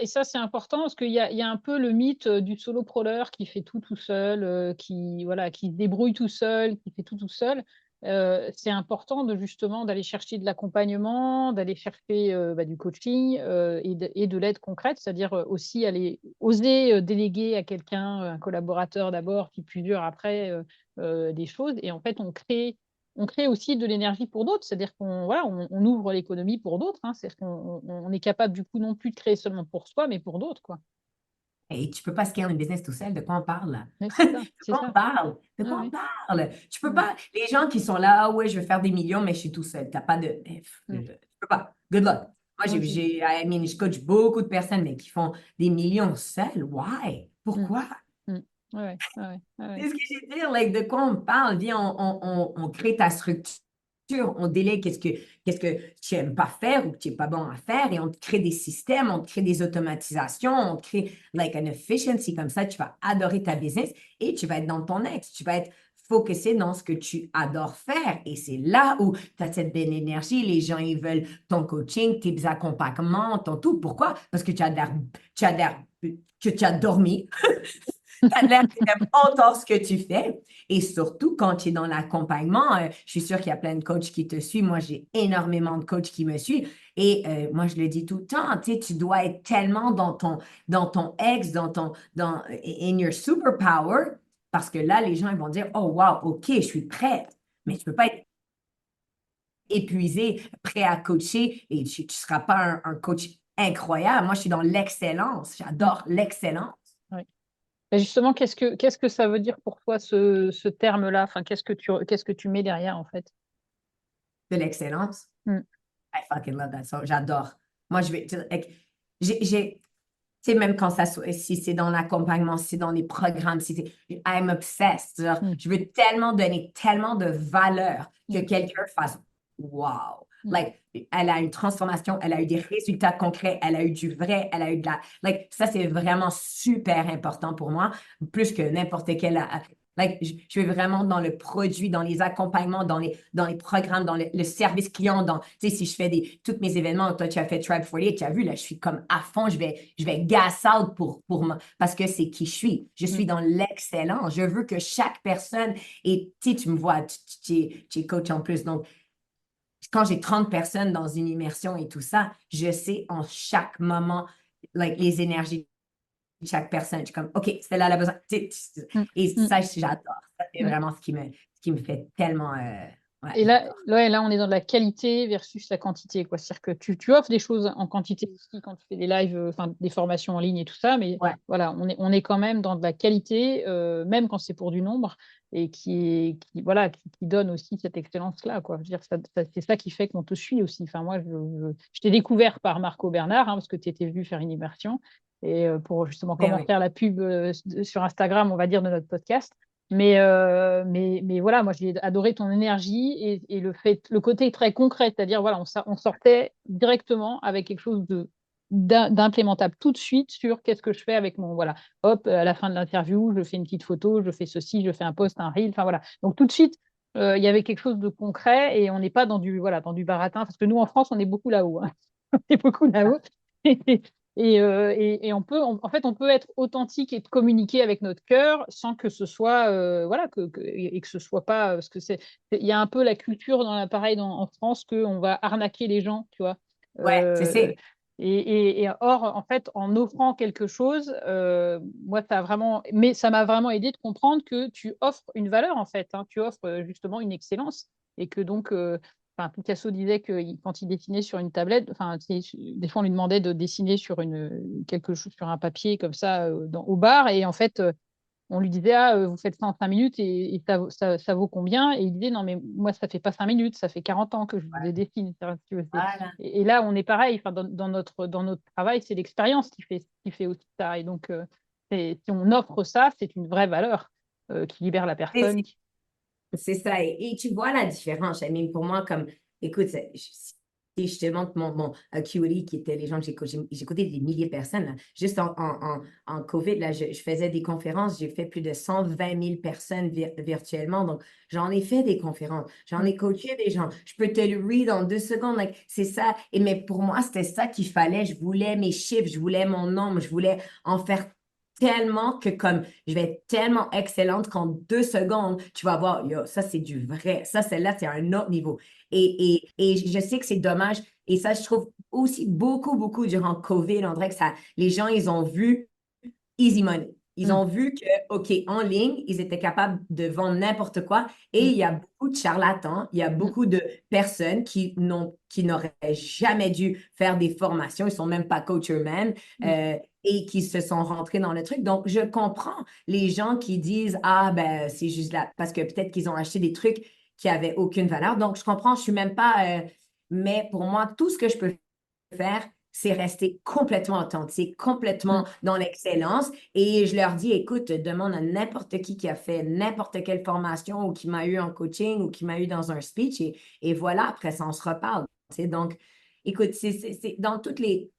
Ça, c'est important parce qu'il y a un peu le mythe du solopreneur qui fait tout seul, voilà, qui se débrouille tout seul, qui fait tout seul. C'est important de justement d'aller chercher de l'accompagnement, d'aller chercher bah, du coaching et de l'aide concrète, c'est-à-dire aussi aller oser déléguer à quelqu'un, un collaborateur d'abord, puis plusieurs après, des choses. Et en fait, on crée aussi de l'énergie pour d'autres, c'est-à-dire qu'on voilà, on ouvre l'économie pour d'autres, hein. C'est-à-dire qu'on est capable du coup non plus de créer seulement pour soi, mais pour d'autres, quoi. Et tu peux pas scale une business tout seul. De quoi on parle, là? Mais c'est ça, De c'est quoi on ça. parle? De Ah quoi on oui. parle? Tu peux Mm, pas. Les gens qui sont là, ah ouais, je vais faire des millions, mais je suis tout seul. T'as pas de. mm. Tu peux pas. Good luck. Moi, Non, c'est I mean, je coach beaucoup de personnes, mais qui font des millions seuls. Why? mm, Pourquoi? mm. Ouais, ouais, ouais. C'est ce que je veux dire, like, de quoi on parle? Viens, on crée ta structure, on délègue qu'est-ce que tu n'aimes pas faire ou que tu n'es pas bon à faire et on te crée des systèmes, on te crée des automatisations, on te crée like an efficiency comme ça, tu vas adorer ta business et tu vas être dans ton ex, tu vas être focusé dans ce que tu adores faire et c'est là où tu as cette belle énergie, les gens ils veulent ton coaching, tes accompagnements, ton tout. Pourquoi? Parce que tu as l'air que tu as dormi. Tu as l'air que tu aimes autant ce que tu fais. Et surtout, quand tu es dans l'accompagnement, je suis sûre qu'il y a plein de coachs qui te suivent. Moi, j'ai énormément de coachs qui me suivent. Et moi, je le dis tout le temps, tu sais, tu dois être tellement dans ton ex, in your superpower, parce que là, les gens, ils vont dire, oh, wow, OK, je suis prête. Mais tu ne peux pas être épuisé, prêt à coacher et tu ne seras pas un coach incroyable. Moi, je suis dans l'excellence. J'adore l'excellence Ouais. Et justement, qu'est-ce que ça veut dire pour toi ce terme-là? Enfin, qu'est-ce que tu mets derrière en fait? de l'excellence. Mm. I fucking love that song. J'adore. Moi, tu sais, même quand si c'est dans l'accompagnement, si c'est dans les programmes, si c'est, I'm obsessed. Genre, Mm. je veux tellement donner tellement de valeur que Mm. quelqu'un fasse wow. Mm. Like, elle a une transformation, elle a eu des résultats concrets, elle a eu du vrai, elle a eu de la. Like, ça, c'est vraiment super important pour moi, plus que n'importe quel. Like, je vais vraiment dans le produit, dans les accompagnements, dans les programmes, dans le service client, tu sais, si je fais tous mes événements, toi, tu as fait Tribe 48, tu as vu, là, je suis comme à fond, je vais gas out parce que c'est qui je suis. Je Mm. suis dans l'excellence. Je veux que chaque personne, et tu sais, tu me vois, tu es coach en plus, donc quand j'ai 30 personnes dans une immersion et tout ça, je sais en chaque moment, like, les énergies de chaque personne. Je suis comme, OK, celle-là, elle a besoin. Mm. Et Mm. ça, j'adore. Ça, c'est Mm. vraiment ce qui me fait tellement. Ouais, Et là, j'adore. ouais, là, on est dans de la qualité versus la quantité, quoi. C'est-à-dire que tu offres des choses en quantité aussi quand tu fais des lives, enfin des formations en ligne et tout ça, mais Ouais, voilà, on est quand même dans de la qualité, même quand c'est pour du nombre, et voilà, qui donne aussi cette excellence-là, quoi. Je veux dire, c'est ça qui fait qu'on te suit aussi. Enfin, moi, je t'ai découvert par Marco Bernard, hein, parce que tu étais venu faire une immersion, et pour justement ben comment oui. faire la pub sur Instagram, on va dire, de notre podcast. Mais voilà, moi j'ai adoré ton énergie et le côté très concret, c'est-à-dire voilà, on sortait directement avec quelque chose d'implémentable tout de suite sur qu'est-ce que je fais avec mon voilà, hop, à la fin de l'interview, je fais une petite photo, je fais ceci, je fais un post, un reel, enfin voilà. Donc tout de suite, il y avait quelque chose de concret et on n'est pas dans du voilà, dans du baratin parce que nous en France, on est beaucoup là-haut, hein. On est beaucoup là-haut. Et en fait, on peut être authentique et communiquer avec notre cœur sans que ce soit, voilà, et que ce soit pas, parce que il y a un peu la culture dans l'appareil en France qu'on va arnaquer les gens, tu vois. Ouais, je Euh, sais. et or, en fait, en offrant quelque chose, moi, mais ça m'a vraiment aidé de comprendre que tu offres une valeur, en fait, hein. Tu offres justement une excellence et que donc, enfin, Picasso disait que quand il dessinait sur une tablette, enfin, des fois on lui demandait de dessiner sur quelque chose sur un papier comme ça au bar, et en fait on lui disait ah vous faites ça en 5 minutes et ça vaut combien? Et il disait non mais moi ça fait pas 5 minutes, ça fait 40 ans que je vous dessine. Si tu veux. Voilà. Et là on est pareil, enfin, dans notre travail c'est l'expérience qui fait aussi ça, et donc si on offre ça c'est une vraie valeur qui libère la personne. C'est ça. Et tu vois la différence. I mean, pour moi, comme, écoute, si je te montre mon Acuity, qui étaient les gens que j'ai écouté des milliers de personnes. Là. Juste en COVID, là, je faisais des conférences. J'ai fait plus de 120 000 personnes virtuellement. Donc, j'en ai fait des conférences. J'en Mm. ai coaché des gens. Je peux te le read en 2 secondes. Like, c'est ça. Mais pour moi, c'était ça qu'il fallait. Je voulais mes chiffres, je voulais mon nombre, je voulais en faire tellement que comme je vais être tellement excellente qu'en 2 secondes, tu vas voir, yo, ça c'est du vrai. Ça, celle-là, c'est un autre niveau. Et je sais que c'est dommage. Et ça, je trouve aussi beaucoup, beaucoup durant COVID, on dirait que ça, les gens, ils ont vu easy money. Ils Mm. ont vu que, OK, en ligne, ils étaient capables de vendre n'importe quoi. Et Mm. il y a beaucoup de charlatans, il y a Mm. beaucoup de personnes qui n'auraient jamais dû faire des formations, ils ne sont même pas coach eux-mêmes, Mm. et qui se sont rentrés dans le truc. Donc, je comprends les gens qui disent, ah, ben, c'est juste là, parce que peut-être qu'ils ont acheté des trucs qui n'avaient aucune valeur. Donc, je comprends, je ne suis même pas, mais pour moi, tout ce que je peux faire, c'est rester complètement authentique, complètement Mm. dans l'excellence. Et je leur dis, écoute, demande à n'importe qui a fait n'importe quelle formation ou qui m'a eu en coaching ou qui m'a eu dans un speech. Et voilà, après ça, on se reparle. Tu sais. Donc, écoute, c'est dans toutes les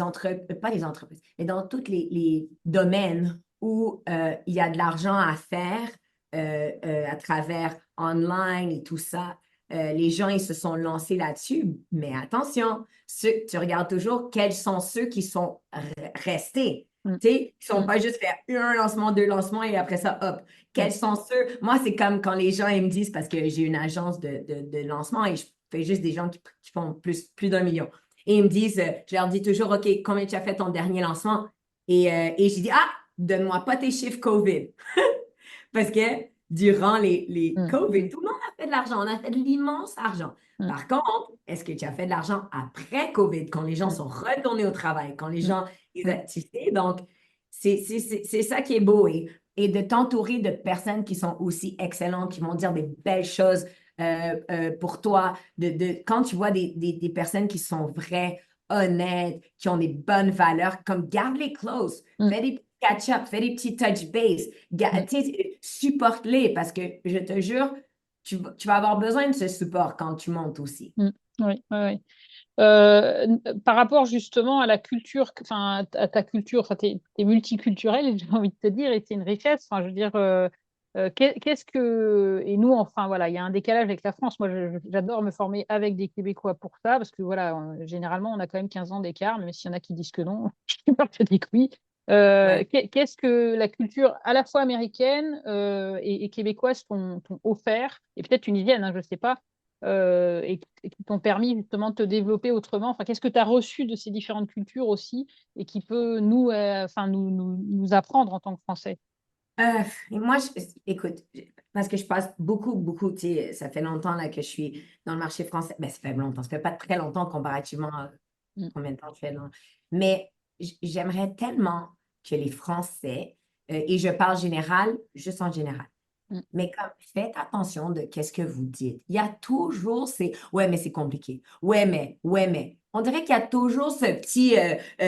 entreprises, pas les entreprises, mais dans tous les domaines où il y a de l'argent à faire à travers online et tout ça, les gens, ils se sont lancés là-dessus. Mais attention, tu regardes toujours quels sont ceux qui sont restés. Mm. Tu sais, ils ne sont Mm. pas juste faire un lancement, deux lancements et après ça, hop. Mm. Quels sont ceux? Moi, c'est comme quand les gens, ils me disent, parce que j'ai une agence de lancement et je fais juste des gens qui font plus d'1 million. Et ils me disent, je leur dis toujours, OK, combien tu as fait ton dernier lancement? Et je dis, ah, donne-moi pas tes chiffres COVID. Parce que durant les Mm. COVID, tout le monde a fait de l'argent. On a fait de l'immense argent. Mm. Par contre, est-ce que tu as fait de l'argent après COVID, quand les gens Mm. sont retournés au travail, quand les Mm. gens, Mm. tu sais, donc, c'est ça qui est beau. Et de t'entourer de personnes qui sont aussi excellentes, qui vont dire des belles choses pour toi. Quand tu vois des personnes qui sont vraies, honnêtes, qui ont des bonnes valeurs, comme garde-les close, Mm. fais des petits catch-up, fais des petits touch base, Mm. supporte-les parce que je te jure, tu vas avoir besoin de ce support quand tu montes aussi. Mm. Oui, oui, oui. Par rapport justement à la culture, enfin à ta culture, enfin t'es multiculturel, j'ai envie de te dire, et c'est une richesse. Enfin, je veux dire, qu'est-ce que et nous, enfin voilà, il y a un décalage avec la France. Moi, j'adore me former avec des Québécois pour ça, parce que voilà, généralement, on a quand même 15 ans d'écart, même s'il y en a qui disent que non, je suis peur que dis que oui. Ouais. Qu'est-ce que la culture à la fois américaine et québécoise t'ont offert, et peut-être tunisienne, hein, je ne sais pas, et qui t'ont permis justement de te développer autrement. Enfin, qu'est-ce que tu as reçu de ces différentes cultures aussi et qui peut nous apprendre en tant que Français? Et moi, écoute, parce que je passe beaucoup, tu sais, ça fait longtemps là, que je suis dans le marché français. Ben, ça fait longtemps, ça fait pas très longtemps comparativement à Mm. combien de temps je fais là. Mais j'aimerais tellement que les Français, et je parle général, juste en général, Mm. mais comme, faites attention de qu'est-ce que vous dites. Il y a toujours ces ouais, mais c'est compliqué. Ouais, mais. On dirait qu'il y a toujours ce petit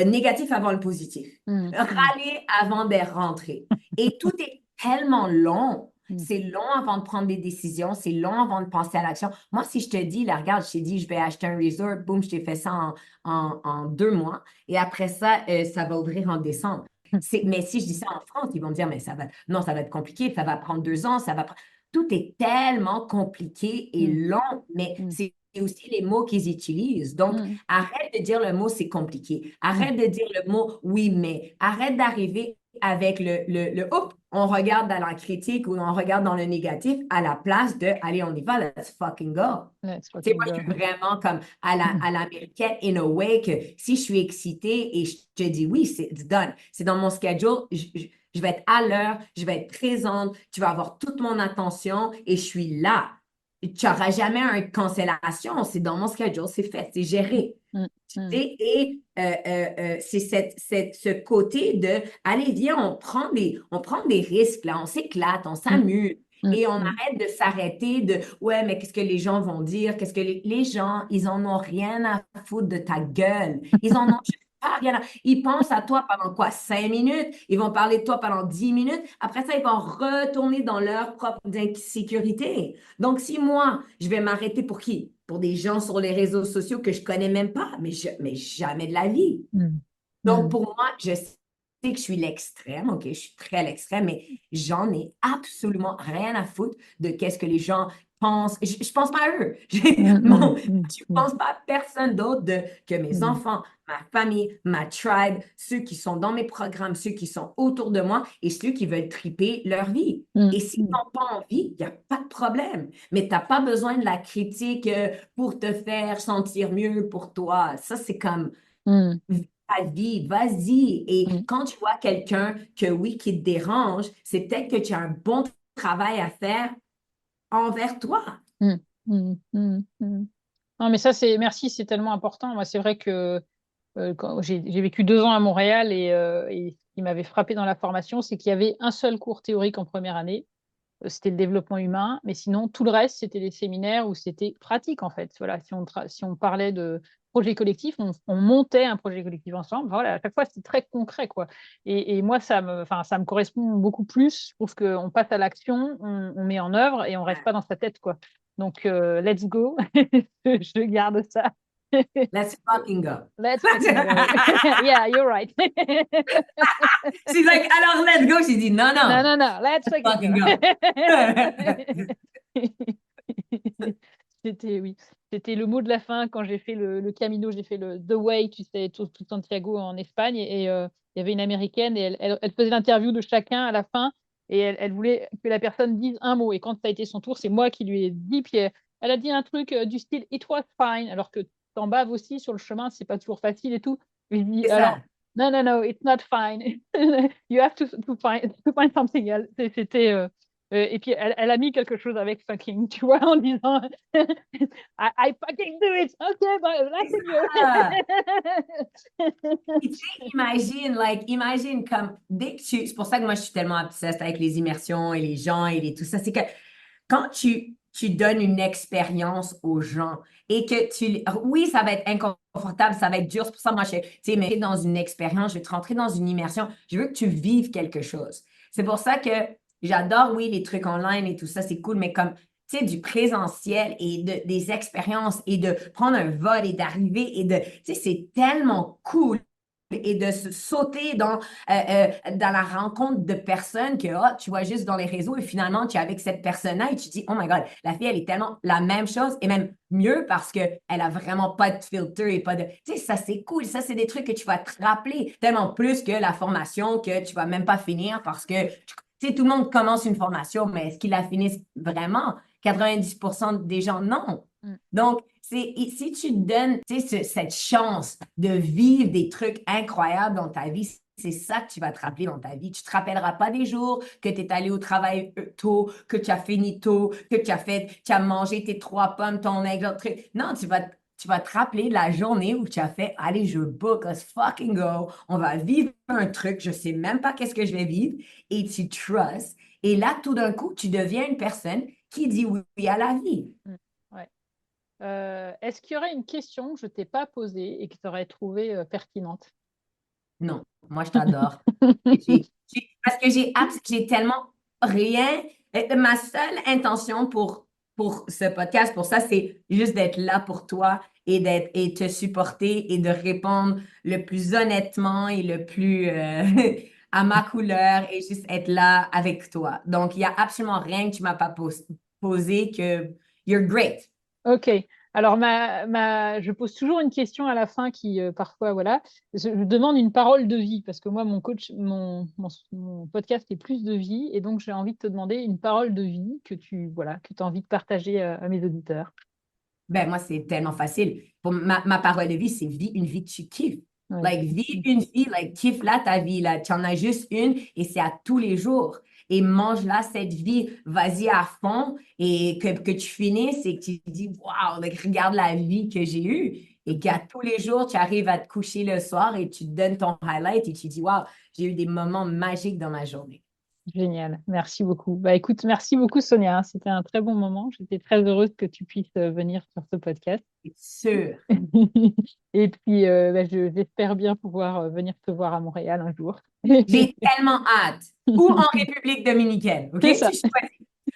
négatif avant le positif. Mm. Mm. Râler avant de rentrer. Et tout est tellement long. Mm. C'est long avant de prendre des décisions. C'est long avant de penser à l'action. Moi, si je te dis, là, regarde, je t'ai dit, je vais acheter un resort, boum, je t'ai fait ça en 2 mois. Et après ça, ça va ouvrir en décembre. Mais si je dis ça en France, ils vont me dire, mais non, ça va être compliqué, ça va prendre 2 ans, Tout est tellement compliqué et Mm. long, mais Mm. c'est aussi les mots qu'ils utilisent. Donc, Mm. arrête de dire le mot c'est compliqué. Mm. Arrête de dire le mot oui, mais. Arrête d'arriver avec le hop, on regarde dans la critique ou on regarde dans le négatif à la place de allez, on y va, let's fucking go. Let's Tu sais, fucking moi, je go. suis vraiment comme à Mm. l'américaine, in a way, que si je suis excitée et je te dis oui, c'est done. C'est dans mon schedule, je vais être à l'heure, je vais être présente, tu vas avoir toute mon attention et je suis là. Tu n'auras jamais une cancellation, c'est dans mon schedule, c'est fait, c'est géré. Mm. Tu Mm. sais, et c'est ce côté de, allez, viens, on prend des risques, là, on s'éclate, on Mm. s'amuse. Mm. Et on Mm. arrête de s'arrêter de ouais, mais qu'est-ce que les gens vont dire? Qu'est-ce que les gens, ils en ont rien à foutre de ta gueule. Ils en ont juste pas rien à. Ils pensent à toi pendant quoi? 5 minutes. Ils vont parler de toi pendant 10 minutes. Après ça, ils vont retourner dans leur propre insécurité. Donc, si moi, je vais m'arrêter pour qui? Pour des gens sur les réseaux sociaux que je connais même pas, mais jamais de la vie. Mm. Donc, Mm. pour moi, je sais que je suis l'extrême, OK? Je suis très l'extrême, mais j'en ai absolument rien à foutre de qu'est-ce que les gens pensent. Je pense pas à eux. Mm. Bon, Mm. je Mm. pense pas à personne d'autre que mes Mm. enfants, ma famille, ma tribe, ceux qui sont dans mes programmes, ceux qui sont autour de moi et ceux qui veulent triper leur vie. Mm. Et s'ils Mm. n'ont pas envie, il n'y a pas de problème. Mais tu n'as pas besoin de la critique pour te faire sentir mieux pour toi. Ça, c'est comme Mm. ta vie, vas-y. Et Mm. quand tu vois quelqu'un que oui, qui te dérange, c'est peut-être que tu as un bon travail à faire envers toi. Mm. Mm. Mm. Mm. Non, mais ça, merci, c'est tellement important. Moi, c'est vrai que quand j'ai vécu 2 ans à Montréal et ce qui m'avait frappé dans la formation, c'est qu'il y avait un seul cours théorique en première année. c'était le développement humain, mais sinon, tout le reste, c'était des séminaires où c'était pratique, en fait. Voilà, si on parlait de projet collectif, on montait un projet collectif ensemble. Voilà, à chaque fois, c'était très concret, quoi. Et moi, ça me correspond beaucoup plus. Je trouve qu'on passe à l'action, on met en œuvre et on reste pas dans sa tête, quoi. Donc, let's go. Je garde ça. Let's fucking go. Let's fucking go. Yeah, you're right. She's like, alors let's go. J'ai dit, non, Non, non, non, non, let's fucking fucking go. go. Oui, c'était le mot de la fin quand j'ai fait le Camino, j'ai fait le The Way, tu sais, tout Santiago en Espagne, et il y avait une Américaine et elle faisait l'interview de chacun à la fin, et elle voulait que la personne dise un mot. Et quand ça a été son tour, c'est moi qui lui ai dit, puis elle a dit un truc du style It was fine, alors que t'en baves aussi sur le chemin, c'est pas toujours facile et tout. Je lui dis C'est alors ça. non, non, no, it's not fine. You have to find something else. C'était et puis elle a mis quelque chose avec fucking, tu vois, en disant I fucking do it. Okay, but that's Ah. you. Puis, tu sais, imagine comme dès que c'est pour ça que moi je suis tellement obsesse avec les immersions et les gens et tout ça, c'est que quand tu donnes une expérience aux gens et que oui, ça va être inconfortable, ça va être dur, c'est pour ça moi tu sais, mais dans une expérience, je vais te rentrer dans une immersion, je veux que tu vives quelque chose. C'est pour ça que j'adore, oui, les trucs online et tout ça, c'est cool, mais comme tu sais, du présentiel et des expériences et de prendre un vol et d'arriver tu sais, c'est tellement cool et de se sauter dans la rencontre de personnes que tu vois juste dans les réseaux et finalement tu es avec cette personne-là et tu te dis, oh my God, la fille, elle est tellement la même chose et même mieux parce qu'elle a vraiment pas de filtre et pas de... Tu sais, ça c'est cool, ça c'est des trucs que tu vas te rappeler tellement plus que la formation que tu vas même pas finir parce que, tu sais, tout le monde commence une formation, mais est-ce qu'ils la finissent vraiment? 90% des gens, non. Mm. Donc, si tu te donnes cette chance de vivre des trucs incroyables dans ta vie, c'est ça que tu vas te rappeler dans ta vie. Tu ne te rappelleras pas des jours que tu es allé au travail tôt, que tu as fini tôt, que tu as mangé tes 3 pommes, ton aigle, truc. Non, tu vas te rappeler de la journée où tu as fait, allez, je book, let's fucking go. On va vivre un truc, je ne sais même pas qu'est-ce que je vais vivre. Et tu trust. Et là, tout d'un coup, tu deviens une personne qui dit oui à la vie. Ouais. Est-ce qu'il y aurait une question que je t'ai pas posée et que tu aurais trouvée pertinente? Non, moi, je t'adore. Parce que j'ai tellement rien. Ma seule intention pour ce podcast, pour ça, c'est juste d'être là pour toi et te supporter et de répondre le plus honnêtement et le plus à ma couleur et juste être là avec toi. Donc, il n'y a absolument rien que tu m'as pas posé que you're great. Ok. Alors, je pose toujours une question à la fin qui, parfois, voilà, je demande une parole de vie parce que moi, mon podcast est plus de vie et donc j'ai envie de te demander une parole de vie voilà, que tu as envie de partager à mes auditeurs. Ben, moi, c'est tellement facile. Pour ma parole de vie, c'est vis une vie que tu kiffes. Ouais. Like, vis une vie, like, kiffe-la ta vie, là. Tu en as juste une et c'est à tous les jours. Et mange-la, cette vie, vas-y à fond et que tu finisses et que tu te dis, wow, like, regarde la vie que j'ai eue. Et qu'à tous les jours, tu arrives à te coucher le soir et tu te donnes ton highlight et tu te dis, wow, j'ai eu des moments magiques dans ma journée. Génial, merci beaucoup. Bah écoute, merci beaucoup Sonia, c'était un très bon moment. J'étais très heureuse que tu puisses venir sur ce podcast. C'est sûr. Et puis, j'espère bien pouvoir venir te voir à Montréal un jour. J'ai tellement hâte. Ou en République dominicaine, OK? C'est Tu ça. choisis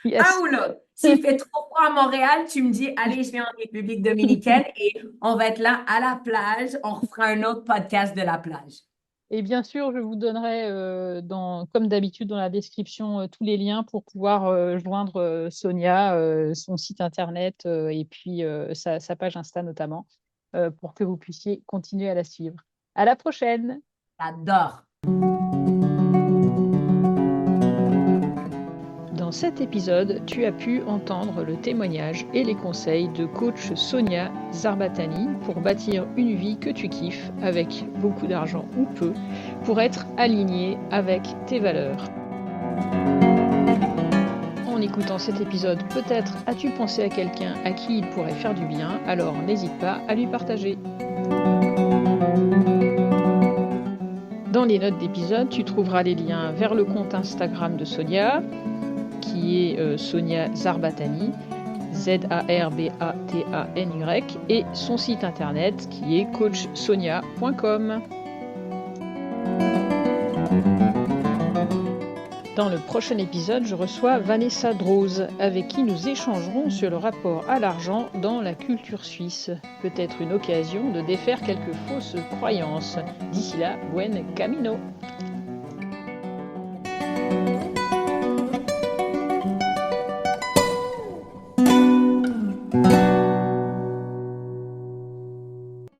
un Yes. ou l'autre. S'il fait trop froid à Montréal, tu me dis, allez, je viens en République dominicaine et on va être là à la plage. On refera un autre podcast de la plage. Et bien sûr, je vous donnerai, comme d'habitude, dans la description, tous les liens pour pouvoir joindre Sonia, son site internet et puis sa page Insta notamment, pour que vous puissiez continuer à la suivre. À la prochaine! J'adore. Dans cet épisode, tu as pu entendre le témoignage et les conseils de coach Sonia Zarbatani pour bâtir une vie que tu kiffes avec beaucoup d'argent ou peu, pour être aligné avec tes valeurs. En écoutant cet épisode, peut-être as-tu pensé à quelqu'un à qui il pourrait faire du bien, alors n'hésite pas à lui partager. Dans les notes d'épisode, tu trouveras les liens vers le compte Instagram de Sonia, qui est Sonia Zarbatany, Zarbatany, et son site internet qui est coachsonia.com. Dans le prochain épisode, je reçois Vanessa Droz, avec qui nous échangerons sur le rapport à l'argent dans la culture suisse. Peut-être une occasion de défaire quelques fausses croyances. D'ici là, buen camino!